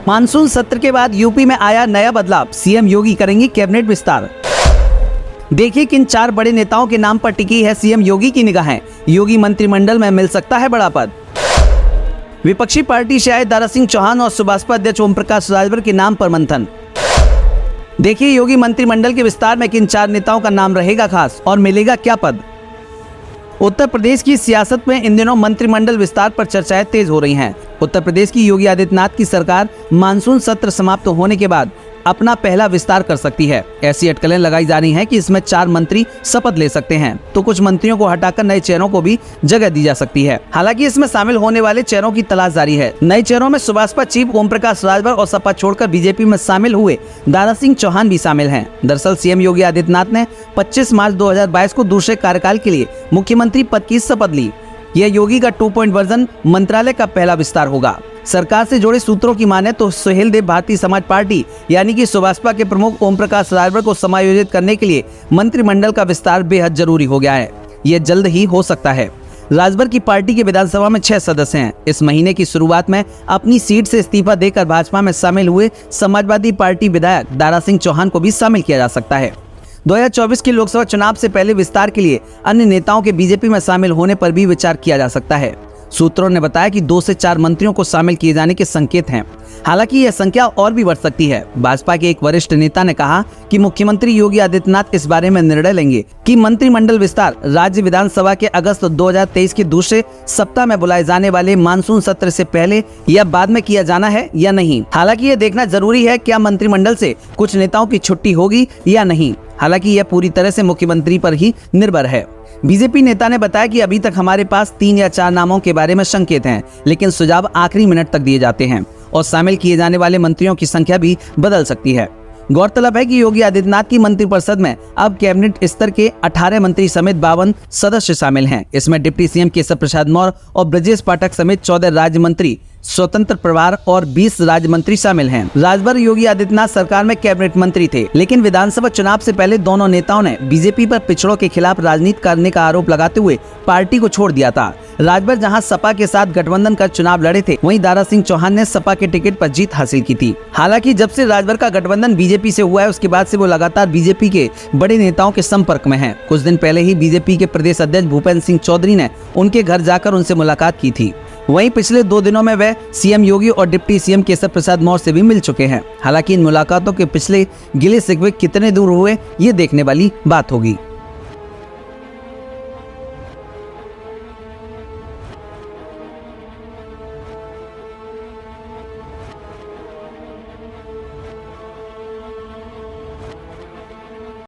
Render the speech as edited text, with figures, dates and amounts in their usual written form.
Monsoon सत्र के बाद यूपी में आया नया बदलाव, सीएम योगी करेंगे कैबिनेट विस्तार। देखिए किन 4 बड़े नेताओं के नाम पर टिकी है सीएम योगी की निगाहें, योगी मंत्रिमंडल में मिल सकता है बड़ा पद। विपक्षी पार्टी से आए दारा सिंह चौहान और सुभाषपा अध्यक्ष ओम प्रकाश राजभर के नाम पर मंथन। देखिए योगी मंत्रिमंडल के विस्तार में किन 4 नेताओं का नाम रहेगा खास और मिलेगा क्या पद। उत्तर प्रदेश की सियासत में इन दिनों मंत्रिमंडल विस्तार पर चर्चाएं तेज हो रही हैं। उत्तर प्रदेश की योगी आदित्यनाथ की सरकार मानसून सत्र समाप्त होने के बाद अपना पहला विस्तार कर सकती है। ऐसी अटकलें लगाई जा रही हैं कि इसमें 4 मंत्री शपथ ले सकते हैं, तो कुछ मंत्रियों को हटाकर नए चेहरों को भी जगह दी जा सकती है। हालांकि इसमें शामिल होने वाले चेहरों की तलाश जारी है। नए चेहरों में सुभाषपा चीफ ओम प्रकाश राजभर और सपा छोड़कर बीजेपी में शामिल हुए दारा सिंह चौहान भी शामिल हैं। दरअसल सीएम योगी आदित्यनाथ ने 25 मार्च 2022 को दूसरे कार्यकाल के लिए मुख्यमंत्री पद की शपथ ली। यह योगी का 2 वर्जन मंत्रालय का पहला विस्तार होगा। सरकार से जुड़े सूत्रों की माने तो सुहेलदेव भारतीय समाज पार्टी यानी कि सुभाषपा के प्रमुख ओम प्रकाश राजभर को समायोजित करने के लिए मंत्रिमंडल का विस्तार बेहद जरूरी हो गया है। यह जल्द ही हो सकता है। राजभर की पार्टी के विधानसभा में 6 सदस्य हैं। इस महीने की शुरुआत में अपनी सीट से इस्तीफा देकर भाजपा में शामिल हुए समाजवादी पार्टी विधायक दारा सिंह चौहान को भी शामिल किया जा सकता है। 2024 के लोकसभा चुनाव से पहले विस्तार के लिए अन्य नेताओं के बीजेपी में शामिल होने पर भी विचार किया जा सकता है। सूत्रों ने बताया कि 2 से 4 मंत्रियों को शामिल किए जाने के संकेत हैं। हालांकि यह संख्या और भी बढ़ सकती है। भाजपा के एक वरिष्ठ नेता ने कहा कि मुख्यमंत्री योगी आदित्यनाथ इस बारे में निर्णय लेंगे कि मंत्रिमंडल विस्तार राज्य विधानसभा के अगस्त 2023 के दूसरे सप्ताह में बुलाए जाने वाले मानसून सत्र से पहले या बाद में किया जाना है या नहीं। हालांकि यह देखना जरूरी है क्या मंत्रिमंडल से कुछ नेताओं की छुट्टी होगी या नहीं। हालांकि यह पूरी तरह से मुख्यमंत्री पर ही निर्भर है। बीजेपी नेता ने बताया कि अभी तक हमारे पास 3 या 4 नामों के बारे में संकेत हैं, लेकिन सुझाव आखिरी मिनट तक दिए जाते हैं और शामिल किए जाने वाले मंत्रियों की संख्या भी बदल सकती है। गौरतलब है कि योगी आदित्यनाथ की मंत्रिपरिषद में अब कैबिनेट स्तर के 18 मंत्री समेत 52 सदस्य शामिल हैं। इसमें डिप्टी सीएम केशव प्रसाद मौर्य और ब्रजेश पाठक समेत 14 राज्य मंत्री, स्वतंत्र प्रभार और 20 राज्य मंत्री शामिल हैं। राजभर योगी आदित्यनाथ सरकार में कैबिनेट मंत्री थे, लेकिन विधानसभा चुनाव से पहले दोनों नेताओं ने बीजेपी पर पिछड़ों के खिलाफ राजनीति करने का आरोप लगाते हुए पार्टी को छोड़ दिया था। राजभर जहां सपा के साथ गठबंधन कर चुनाव लड़े थे, वहीं दारा सिंह चौहान ने सपा के टिकट पर जीत हासिल की थी। हालांकि जब से राजभर का गठबंधन बीजेपी से हुआ है, उसके बाद से वो लगातार बीजेपी के बड़े नेताओं के संपर्क में हैं। कुछ दिन पहले ही बीजेपी के प्रदेश अध्यक्ष भूपेंद्र सिंह चौधरी ने उनके घर जाकर उनसे मुलाकात की थी। वहीं पिछले 2 दिनों में वे सीएम योगी और डिप्टी सीएम केशव प्रसाद मौर्य से भी मिल चुके हैं। हालांकि इन मुलाकातों के पिछले गिले शिकवे कितने दूर हुए, ये देखने वाली बात होगी।